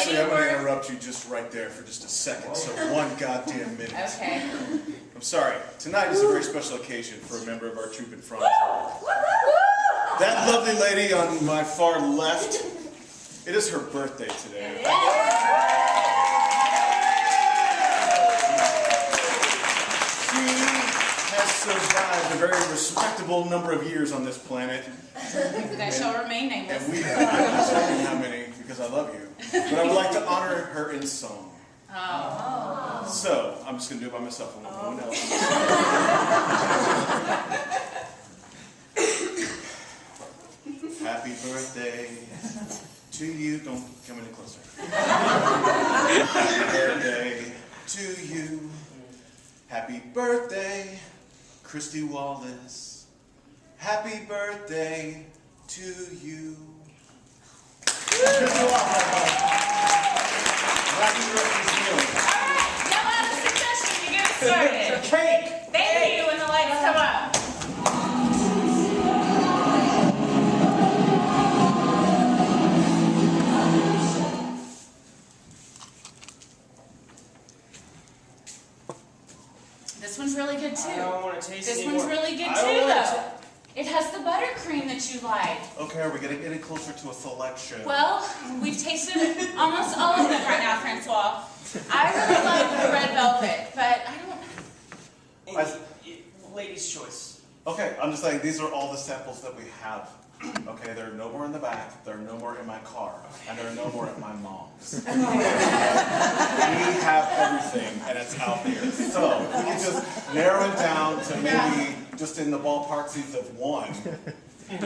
Actually, I'm going to interrupt you just right there for just a second. So 1 goddamn minute. Okay. I'm sorry. Tonight is a very special occasion for a member of our troop in Franzia. That lovely lady on my far left, it is her birthday today. Survived a very respectable number of years on this planet. That shall remain nameless. And we have not saying how many, because I love you. But I would like to honor her in song. Oh. So, I'm just going to do it by myself. I want no one else. Happy birthday to you. Don't come any closer. Happy birthday to you. Happy birthday, Christie Wallace. Happy birthday to you. Christie Wallace. Happy birthday to you. Alright, now I have a suggestion to get started. Cake! Thank you when the lights come up. This one's really good too. I don't want to taste This anymore. one's really good too, though. It has the buttercream that you like. Okay, are we getting any closer to a selection? Well, we've tasted almost all of them right now, Francois. I really like the red velvet, but I don't... Lady's choice. Okay, I'm just saying these are all the samples that we have. Okay, there are no more in the back, there are no more in my car, and there are no more at my mom's. We have everything, and it's out there. So, if we can just narrow it down to maybe just in the ballpark seats of 1. Your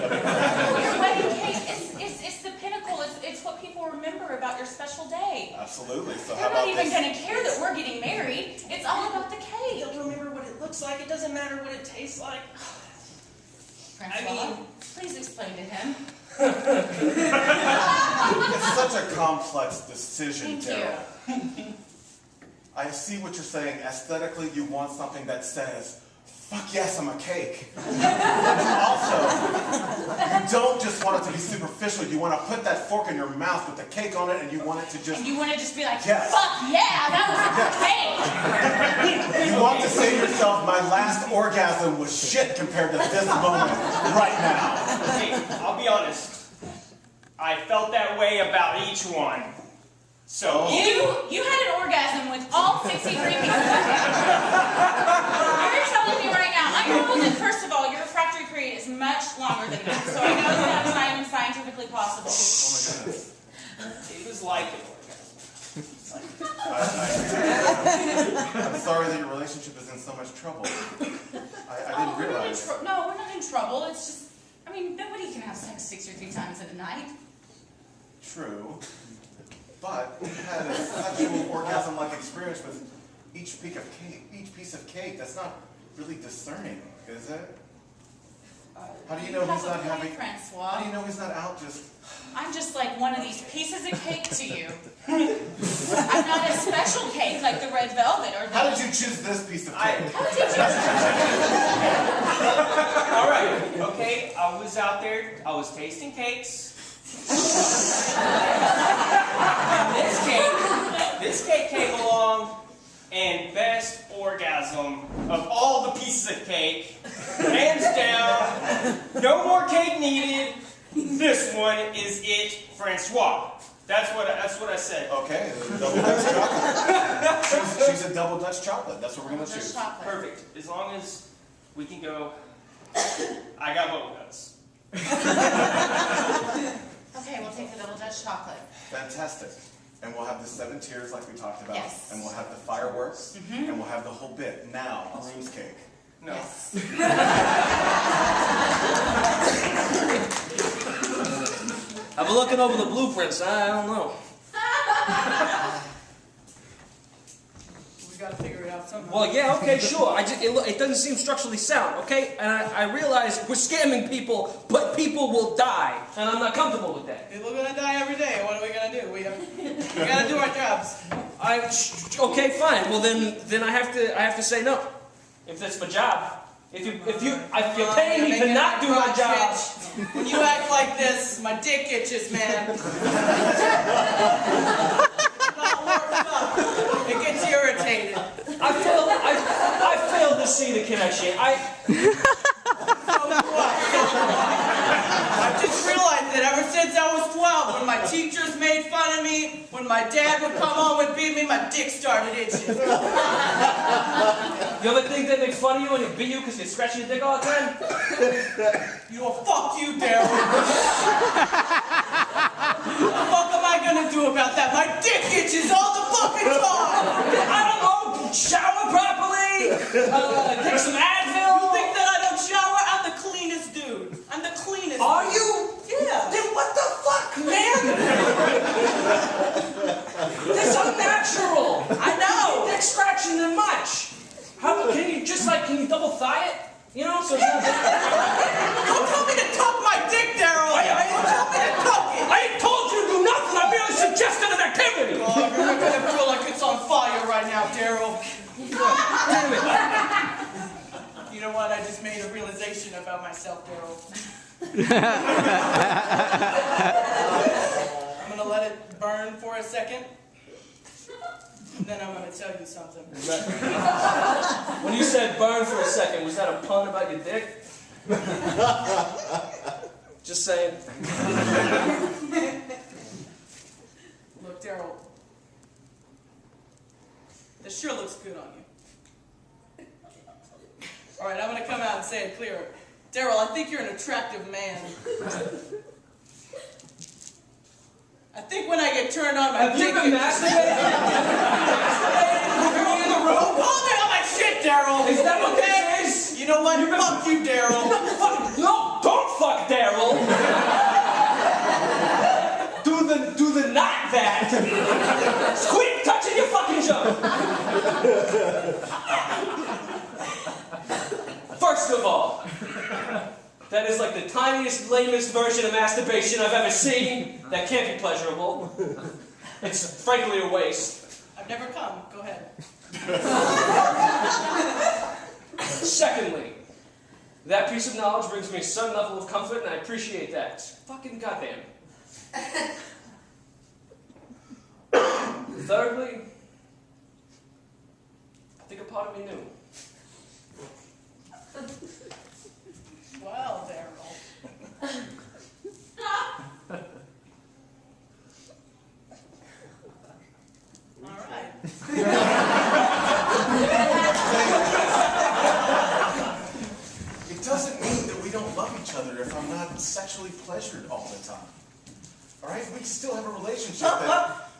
wedding cake is the pinnacle. It's what people remember about your special day. Absolutely. So They're not even going to care that we're getting married. It's all about the cake. They'll remember what it looks like. It doesn't matter what it tastes like. Francois, please explain to him. It's such a complex decision, Thank Daryl. I see what you're saying. Aesthetically, you want something that says, fuck yes, I'm a cake. Also, you don't just want it to be superficial. You want to put that fork in your mouth with the cake on it, and you want it to just... And you want to just be like, yes. fuck yeah, that was a cake. You want to say to yourself, my last orgasm was shit compared to this moment right now. Okay, I'll be honest. I felt that way about each one. So You had an orgasm with all 63 pieces of cake. You're telling me right now, I know that first of all, your refractory period is much longer than that, so I know that that's not even scientifically possible. Oh my goodness. it was like an orgasm. I'm sorry that your relationship is in so much trouble. I didn't realize. No, we're not in trouble. It's just, I mean, nobody can have sex 63 times in a night. True. But we had a sexual orgasm-like experience with each piece of cake. That's not really discerning, is it? How do you know he's not having? Francois. How do you know he's not out just? I'm just like one of these pieces of cake to you. I'm not a special cake like the red velvet or the... How did you choose this piece of cake? How did you choose this? All right, okay. I was out there. I was tasting cakes. This cake came along, and best orgasm of all the pieces of cake, hands down. No more cake needed. This one is it, Francois. That's what I said. Okay, double Dutch chocolate. She's a double Dutch chocolate. That's what we're gonna choose. Perfect. As long as we can go. I got bubble guts. Okay, we'll take the double Dutch chocolate. Fantastic. And we'll have the 7 tiers like we talked about. Yes. And we'll have the fireworks. And we'll have the whole bit. Now, groom's cake. No. Yes. I've been looking over the blueprints. I don't know. We gotta figure it out somehow. Well, yeah, okay, sure. It doesn't seem structurally sound, okay? And I realize we're scamming people, but people will die, and I'm not comfortable with that. People are gonna die every day. What are we gonna do? We gotta do our jobs. Okay, fine. Well, then I have to say no. If that's my job. If you're paying me to not do my job. When you act like this, my dick itches, man. to see the connection. I just realized that ever since I was 12, when my teachers made fun of me, when my dad would come home and beat me, my dick started itching. You ever think they make fun of you when they beat you because you're scratching your dick all the time? You know, fuck you, Daryl. What the fuck am I gonna do about that? My dick itches all the fucking time. I don't know. Shower properly. Take some Advil. You think that I don't shower? I'm the cleanest dude. I'm the cleanest. Are dude. you? Yeah. Then what the fuck, man? That's unnatural. I know. Dick scratching than much. How can you can you double thigh it? You know, so it's not Don't tell me to tuck my dick, Daryl. Don't tell me to tuck it. I ain't told you to do nothing. I merely suggested an activity. Oh, you're making it feel like it's on fire right now, Daryl. Damn it. You know what? I just made a realization about myself, Daryl. I'm gonna let it burn for a second. And then I'm gonna tell you something. When you said burn for a second, was that a pun about your dick? Just saying. Look, Daryl. This sure looks good on you. Alright, I'm gonna come out and say it clear. Daryl, I think you're an attractive man. I think when I get turned on, my Have you been masturbating? Don't call me on my shit, Daryl! Is that what okay? this is? You know what? Fuck you, Daryl. No, don't fuck Daryl. Do the not that. Quit touching your fucking junk. First of all, that is like the tiniest, lamest version of masturbation I've ever seen. That can't be pleasurable. It's frankly a waste. I've never come. Go ahead. Secondly, that piece of knowledge brings me some level of comfort, and I appreciate that. Fucking goddamn. Thirdly, I think a part of me knew. Well, Daryl. All right. It doesn't mean that we don't love each other if I'm not sexually pleasured all the time. All right? We still have a relationship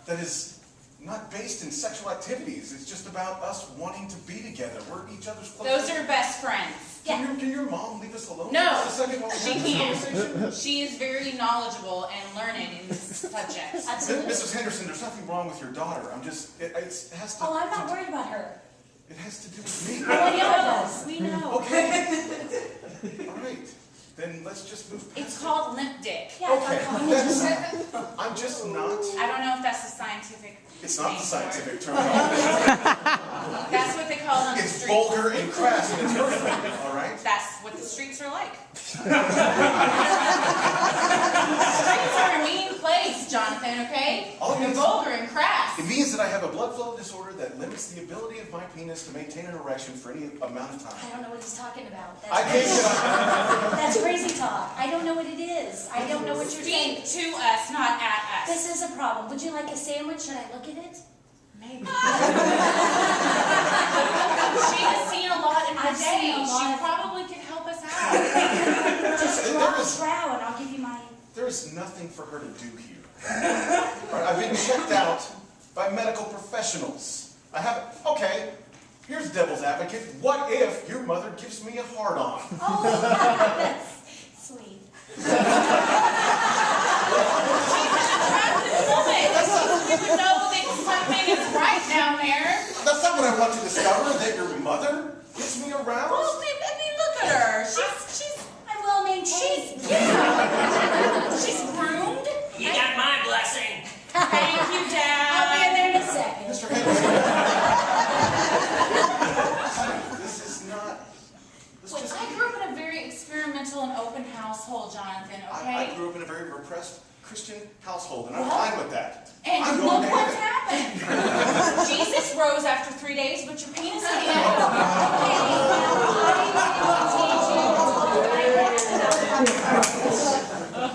that is not based in sexual activities. It's just about us wanting to be together. We're each other's close. Those are best friends. Can your mom leave us alone No, for a second while we she have this can't. conversation? She is very knowledgeable and learned in this subject. Absolutely. Mrs. Henderson, there's nothing wrong with your daughter. I'm just, it has to... Oh, I'm not worried about her. It has to do with me. Oh, I know it does. We know. Okay. All right. Then let's just move past It's called limp dick. Yeah, Okay. I'm just not... I don't know if that's a scientific It's not name the for scientific it. terminology. That's what they call it on the It's streets. vulgar and crass and it's hurtful, all right? That's what the streets are like. Streets are a mean place, Jonathan, okay? All it They're means- vulgar and crass. It means that I have a blood flow disorder that limits the ability of my penis to maintain an erection for any amount of I time. don't know what he's talking about. I can't get on. That's crazy talk. I don't know what it is. I don't know what you're saying. Speak to us, not at us. This is a problem. Would you like a sandwich? Should I look at it? Maybe. She has seen a lot in her I've seen day. a lot She of- probably could help us out. Just draw a brow and I'll give you my... There is nothing for her to do here. All right, I've been checked out by medical professionals. I haven't. Okay, here's devil's advocate. What if your mother gives me a hard-on? Oh, that's sweet. She's an attractive woman. You would know that something is right down there. That's not what I want to discover, that your mother gives me a rouse? Well, I mean, look at her. She's I'm well maintained. she's groomed. You got my blessing. Thank you, I'll be in Dad. there in a second. Mr. Henderson. This is not... Let's Wait, just... I grew up in a very experimental and open household, Jonathan, okay? I grew up in a very repressed Christian household, and I'm fine with that. And I'm look going to what's heaven. happened. Jesus rose after 3 days, but your penis didn't.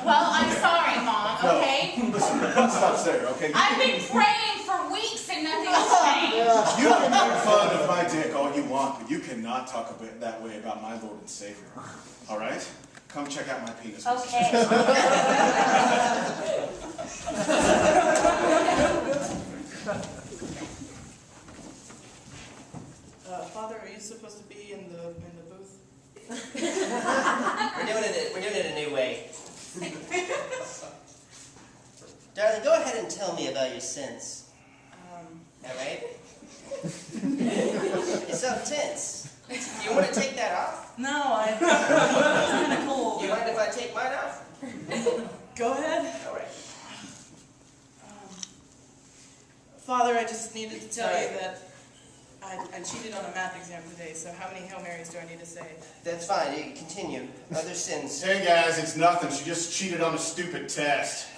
Well, I'm sorry, Mom, okay? No, listen, butt stops there, okay? I've been praying for weeks and nothing's changed. You can make fun of my dick all you want, but you cannot talk that way about my Lord and Savior. All right? Come check out my penis. Okay. Father, are you supposed to be in the booth? We're doing it a new way. Darling, go ahead and tell me about your sins. All right? You're so tense. Do you want to take that off? No, it's kind of Do cold. you mind if I take mine off? Go ahead. All right. Father, I just needed to tell you that I cheated on a math exam today, so how many Hail Marys do I need to say? That's fine. You continue. Other sins. Hey guys, it's nothing. She just cheated on a stupid test.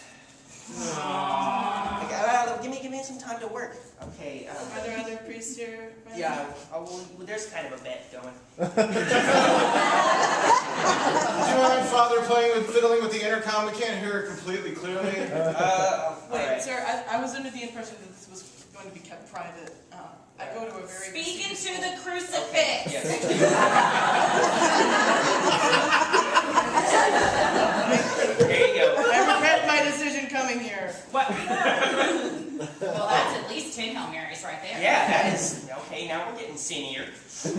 Well, give me some time to work. Okay. Are there other priests here? Yeah. Well, there's kind of a bet going. Would you mind, Father, fiddling with the intercom? We can't hear it completely clearly. Wait, right. sir, I was under the impression that this was going to be kept private. I go to a very... Speak into the crucifix. Okay. Yes. There you go. I regret my decision coming here. What? Well, that's at least 10 Hail Marys right there. Yeah, that is... Okay, now we're getting senior. Tell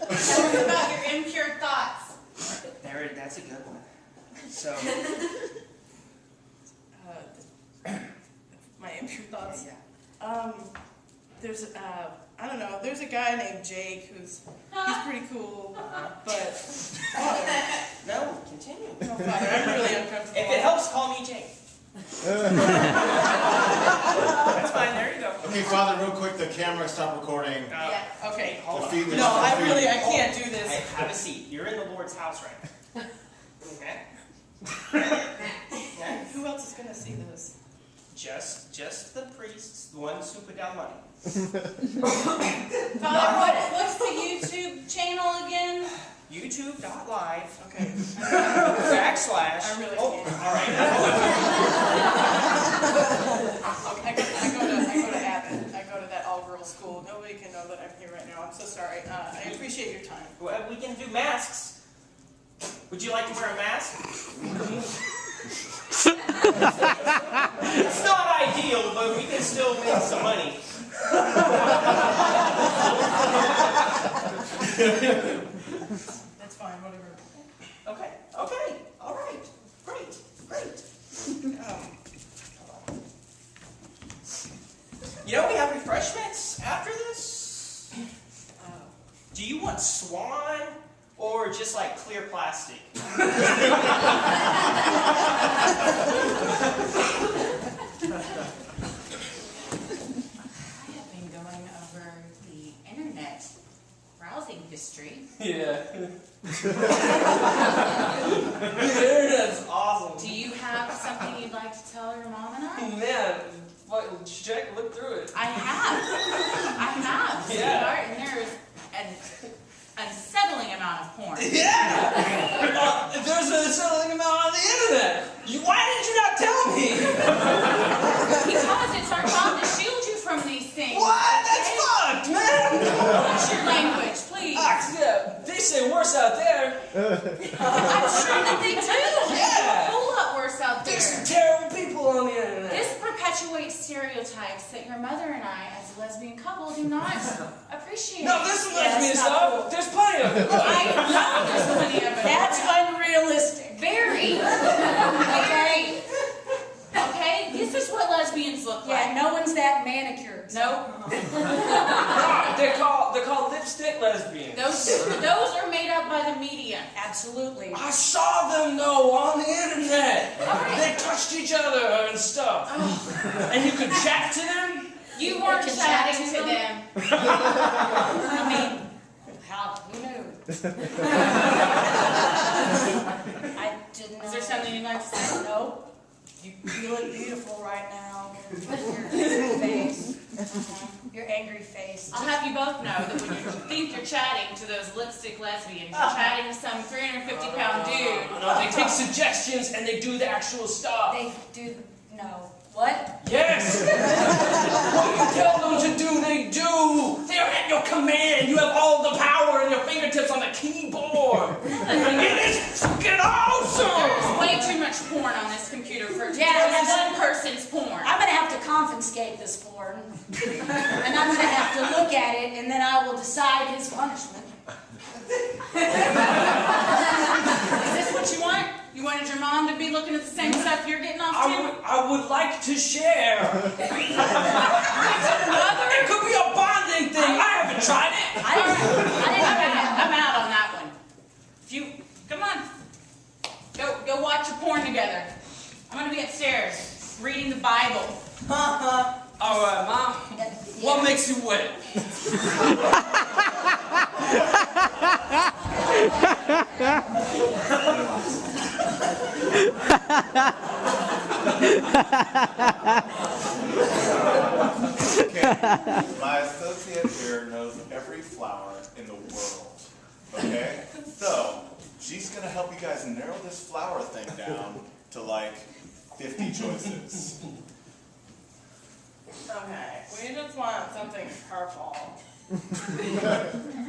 us about your impure thoughts. That's a good one. So... My impure thoughts. Yeah. There's I don't know. There's a guy named Jake he's pretty cool, but No, continue. no, Father, I'm really uncomfortable. If it helps, call me Jake. That's fine. There you go. Okay, Father, real quick, the camera stopped recording. Yeah. Okay. Hold on. The feed- No, I can't do Hey, this. have a seat. You're in the Lord's house right now. Okay. Okay. Who else is gonna see this? Just the priests, the ones who put down money. Father, what's the YouTube channel again? YouTube.live. Okay. / I really Oh, can't. all right. Okay, I go to Abbott. I go to that all-girls school. Nobody can know that I'm here right now. I'm so sorry. I appreciate your time. Well, we can do masks. Would you like to wear a mask? It's not ideal, but we can still make some money. That's fine. Whatever. Okay. All right. Great. You know, we have refreshments after this. Do you want swan or just like clear plastic? I have been going over the internet browsing history. Yeah. That's awesome. Do you have something you'd like to tell your mom and I? Man, check, look through it. I have, Yeah. sweetheart, and there is an unsettling amount of porn. Yeah! There's an unsettling amount on the internet! Why did you not tell me? Because it's our job to shield you from these things. What? That's fucked, man! Watch your language, please. Yeah, they say worse out there. I'm sure that they do. Yeah. A whole lot worse out There's some there. terrible people on the internet. This perpetuates stereotypes that your mother and I, as a lesbian couple, do not appreciate. No, there's some Yeah, lesbian that's not stuff. cool. There's plenty of it. Look. I know there's plenty of it. That's unrealistic. Very. Okay? This is what lesbians look like. Yeah, no one's that manicured. Nope. God, they're called lipstick lesbians. Those are made up by the media. Absolutely. I saw them though on the internet. Alright. They touched each other and stuff. And you could chat to them? You weren't can chatting chat to to them. I mean, how? Who knew? I Is there something you'd like to say? No. You look beautiful right now. Your face. Your angry face. I'll have you both know that when you think you're chatting to those lipstick lesbians, you're chatting to some 350-pound dude. No, they take suggestions and they do the actual stuff. They do. No. What? Yes! What you tell them to do, they do! They are at your command! You have all the power in your fingertips on the keyboard! It is fucking awesome! There's way too much porn on this computer for Yeah, just one person's porn. I'm gonna have to confiscate this porn. And I'm gonna have to look at it, and then I will decide his punishment. Is this what you want? You wanted your mom to be looking at the same stuff you're getting off to? I would like to share. Mother? It could be a bonding thing. I haven't tried it. I'm out on that one. Come on. Go watch your porn together. I'm gonna be upstairs reading the Bible. All right, Mom. What makes you wet? Okay, my associate here knows every flower in the world, okay? So, she's gonna help you guys narrow this flower thing down to like 50 choices. Okay, we just want something purple.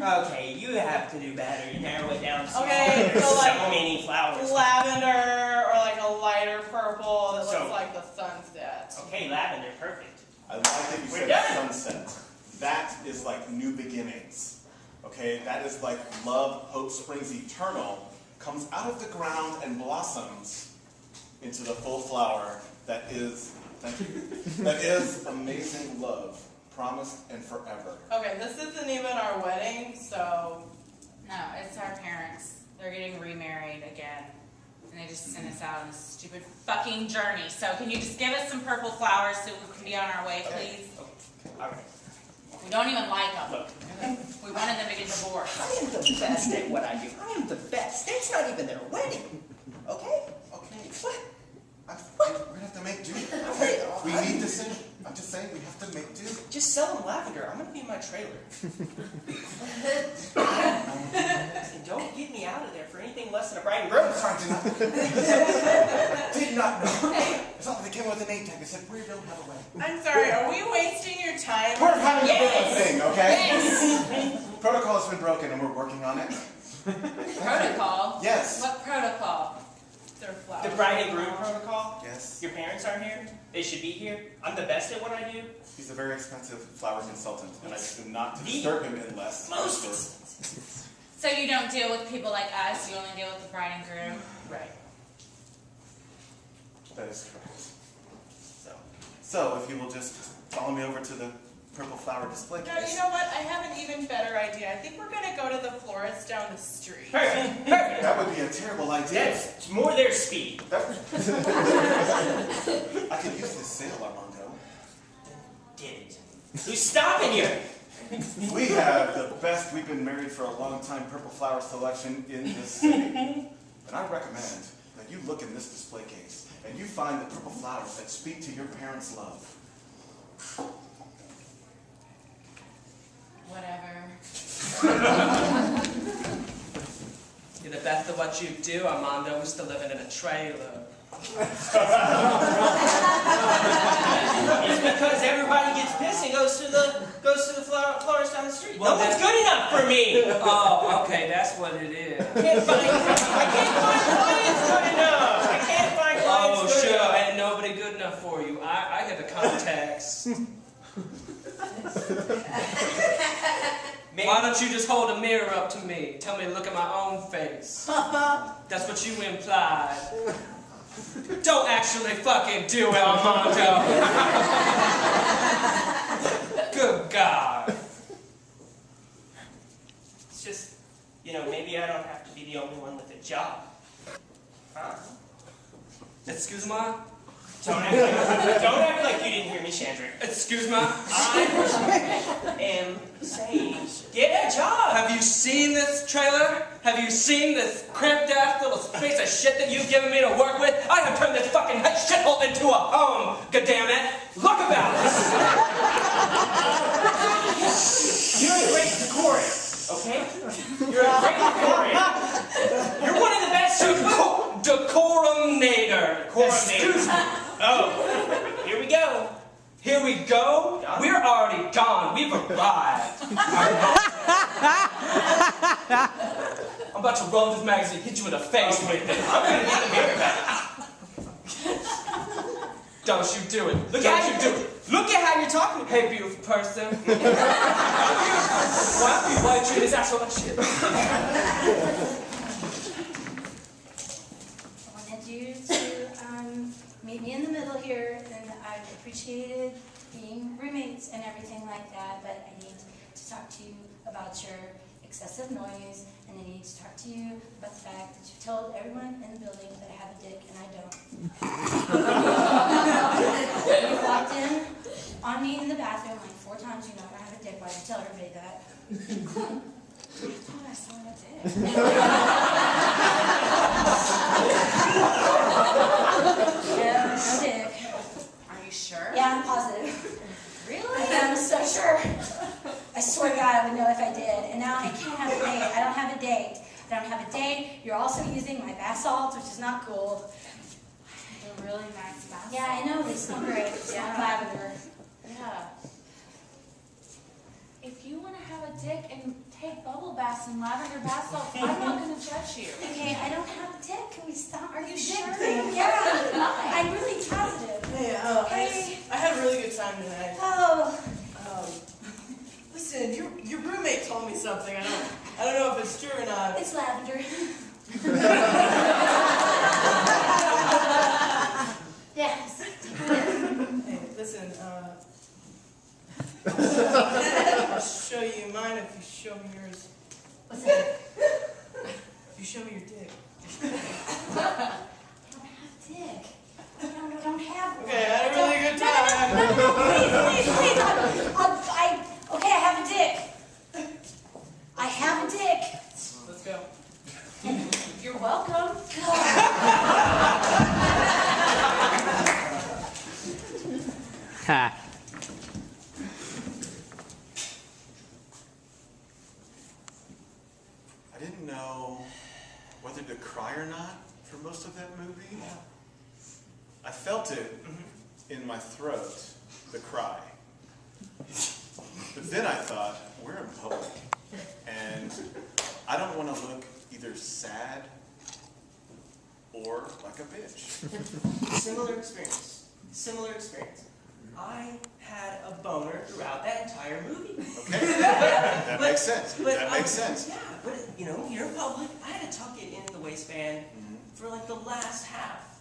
Okay, you have to do better. You narrow it down. Okay, There's so like so many flowers. lavender or like a lighter purple that looks So- like the sunset. Okay, lavender, perfect. I like that you We're said done. sunset. That is like new beginnings, okay? That is like love, hope springs eternal, comes out of the ground and blossoms into the full flower that is, thank you, that is amazing love, promised and forever. Okay, this isn't even our wedding, so No, it's our parents. They're getting remarried again. And they just sent us out on this stupid fucking journey. So can you just give us some purple flowers so we can be on our way, please? All right. We don't even like them. Look, We wanted them to get divorced. I am the best at what I do. I am the best. It's not even their wedding. Okay? Okay, What? we're gonna have to make do. We need this. I'm just saying we have to make do. Just sell them lavender. I'm gonna be in my trailer. And don't get me out of there for anything less than a bride and groom. I'm sorry, did not know. It's not like they came with a name tag. It said we don't have a wedding. I'm sorry, are we wasting your time? We're having a bit of a Yes. thing, okay? Yes. Protocol has been broken and we're working on it. Protocol? Yes. What protocol? They're flowers. The bride and groom protocol. Yes. Your parents aren't here. They should be here. I'm the best at what I do. He's a very expensive flower consultant, and I do not to disturb him unless. Most. So you don't deal with people like us, you only deal with the bride and groom? Right. That is correct. So if you will just follow me over to the purple flower display No, case. you know what? I have an even better idea. I think we're gonna go to the florist down the street. Perfect. Perfect. That would be a terrible idea. That's more their speed. That would... I could use this sale, Armando. Get it. Who's stopping you? We have the best, we've been married for a long time, purple flower selection in this city. And I recommend that you look in this display case and you find the purple flowers that speak to your parents' love. Whatever. You're the best at what you do, Armando. We're still living in a trailer. It's because everybody gets pissed and goes to the florist down the street. Well, No one's good enough for me. Oh, okay, that's what it is. I can't find clients good enough. I can't find clients Oh, good sure, enough. ain't nobody good enough for you. I get the contacts. Why don't you just hold a mirror up to me? Tell me to look at my own face. That's what you implied. Don't actually fucking do it, Armando. Good God. It's just, maybe I don't have to be the only one with a job. Huh? Excuse me? Don't act like you didn't hear me, Chandra. Excuse me? I am saying, get a job. Have you seen this trailer? Have you seen this cramped-ass little piece of shit that you've given me to work with? I have turned this fucking shithole into a home, goddammit! Look about it! You're a great decorator, okay? You're a great decorator. You're one of the best Decorum-nator. Excuse me. Oh, here we go. Here we go? We're already gone. We've arrived. I'm about to roll this magazine, hit you in the face with it. I'm gonna get the mirror back. Don't you do it. Look Don't at you do it. Look at how you're talking. Hey, beautiful person. Why you treat this asshole like shit? I wanted you to meet me in the middle here, and I appreciated being roommates and everything like that, but I need to talk to you about your excessive noise, and I need to talk to you about the fact that you've told everyone in the building that I have a dick, and I don't. You walked in on me in the bathroom like 4 times, you know I have a dick. Why did you tell everybody that? I thought I saw a dick. Yeah, no dick. Are you sure? Yeah, I'm positive. Really? I'm so sure. I swear to God I would know if I did. And now I can't have a date. I don't have a date. I don't have a date. You're also using my bath salts, which is not cool. They're really nice bath Yeah, I know. They smell great. They smell lavender. Yeah. If you want to have a dick and take bubble baths and lavender bath salts, I'm not going to judge you. Okay, I don't have a dick. Can we stop? Are you sure? Yeah, I'm really positive. Hey, Hey. I had a really good time tonight. Oh, Listen, your roommate told me something. I don't know if it's true or not. it's lavender. Yes. Hey, listen, I'll show you mine if you show me yours. What's that? If you show me your dick. I don't have a dick. I don't have one. Okay, I had a really good time. No, please. Okay, I have a dick. I have a dick. Let's go. You're welcome. Ha. I didn't know whether to cry or not for most of that movie. I felt it in my throat, the cry. But then I thought, we're in public, and I don't want to look either sad or like a bitch. Similar experience. I had a boner throughout that entire movie. Okay, that makes sense. But, That makes sense. Yeah, but you know, you're in public. I had to tuck it into the waistband for like the last half.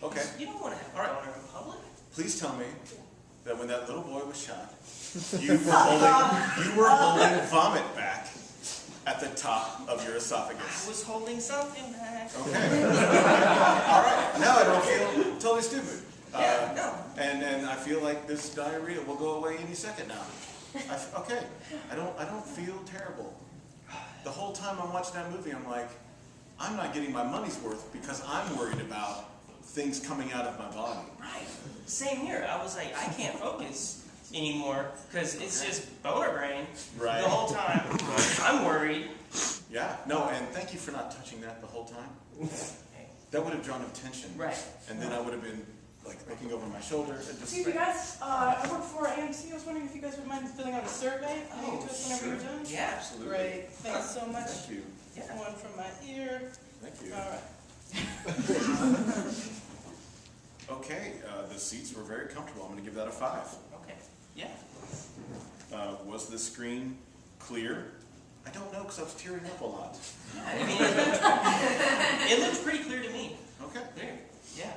Okay, You don't want to have a All right. boner in public. please tell me that when that little boy was shot, you were holding vomit back at the top of your I esophagus. was holding something back. Okay. All right. Now I don't feel totally stupid. Yeah, no. And I feel like this diarrhea will go away any second now. Okay. I don't feel terrible. The whole time I'm watching that movie, I'm like, I'm not getting my money's worth because I'm worried about things coming out of my body. Right. Same here. I was like, I can't focus anymore because it's just boner brain Right. the whole time. I'm worried. Yeah. No, and thank you for not touching that the whole time. That would have drawn attention. Right. And then I would have been like looking over my shoulder and just. Excuse me, guys. I work for AMC. I was wondering if you guys would mind filling out a survey. Can you Oh, get to us whenever sure. you're done? Yeah, absolutely. Great. Thanks so much. Thank you. Yeah. One from my ear. Thank you. All right. Okay, the seats were very comfortable. I'm going to give that a 5. Okay. Yeah. Was the screen clear? I don't know because I was tearing up a lot. Yeah, I mean, it looked pretty clear to me. Okay, There. Yeah.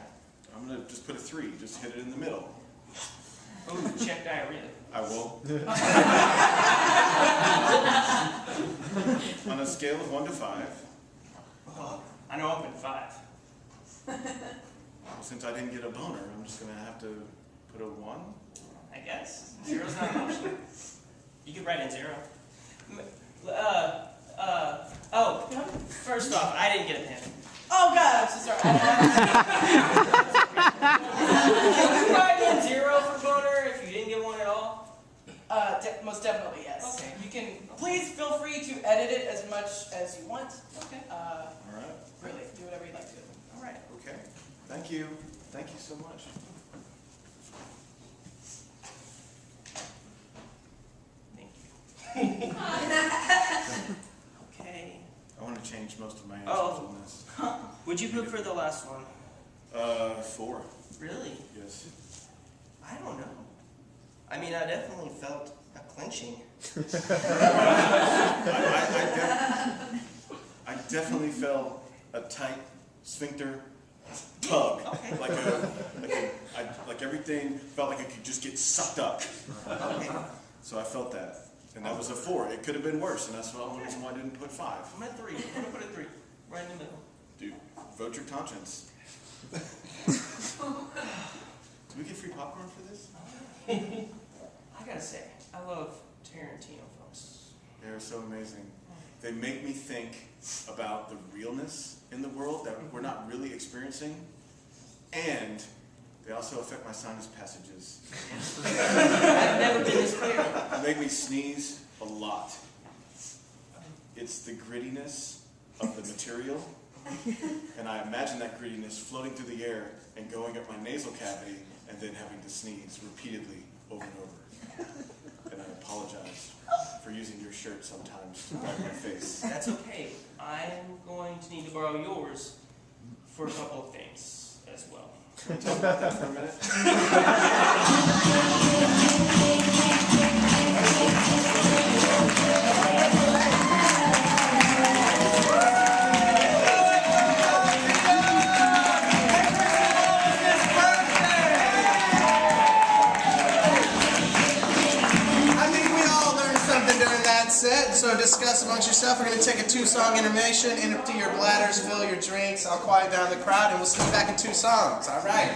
I'm going to just put a 3. Just hit it in the middle. Oh, check diarrhea. I will. On a scale of 1 to 5, Oh, I know I've been 5. since I didn't get a boner, I'm just going to have to put a 1. I guess. Zero's not an option. You could write in 0. Oh, first off, I didn't get a pen. Oh God, I'm so sorry. Can you write in 0 for boner if you didn't get one at all? Most definitely, yes. Okay. You can, please feel free to edit it as much as you want. Okay. All right. Really, do whatever you like to. All right. Okay. Thank you. Thank you so much. Thank you. Okay. I want to change most of my answers Oh. on this. Would you put for the last one? 4. Really? Yes. I don't know. I mean, I definitely felt a clenching. I definitely felt a tight sphincter tug. Okay. Like everything felt like it could just get sucked up. Okay. So I felt that. And that was a 4. It could have been worse, and that's the only reason why I didn't put 5. I'm at 3. I'm going to put a 3. Right in the middle. Dude, vote your conscience. Do we get free popcorn for this? I gotta say, I love Tarantino films. They're so amazing. They make me think about the realness in the world that we're not really experiencing, and they also affect my sinus passages. I've never been this clear. They make me sneeze a lot. It's the grittiness of the material, and I imagine that grittiness floating through the air and going up my nasal cavity and then having to sneeze repeatedly over and over. And I apologize for using your shirt sometimes to wipe my face. That's okay. I'm going to need to borrow yours for a couple of things as well. Can we talk about that for a minute? So discuss amongst yourself. We're going to take a 2-song intermission, empty your bladders, fill your drinks. I'll quiet down the crowd, and we'll see you back in 2 songs. All right.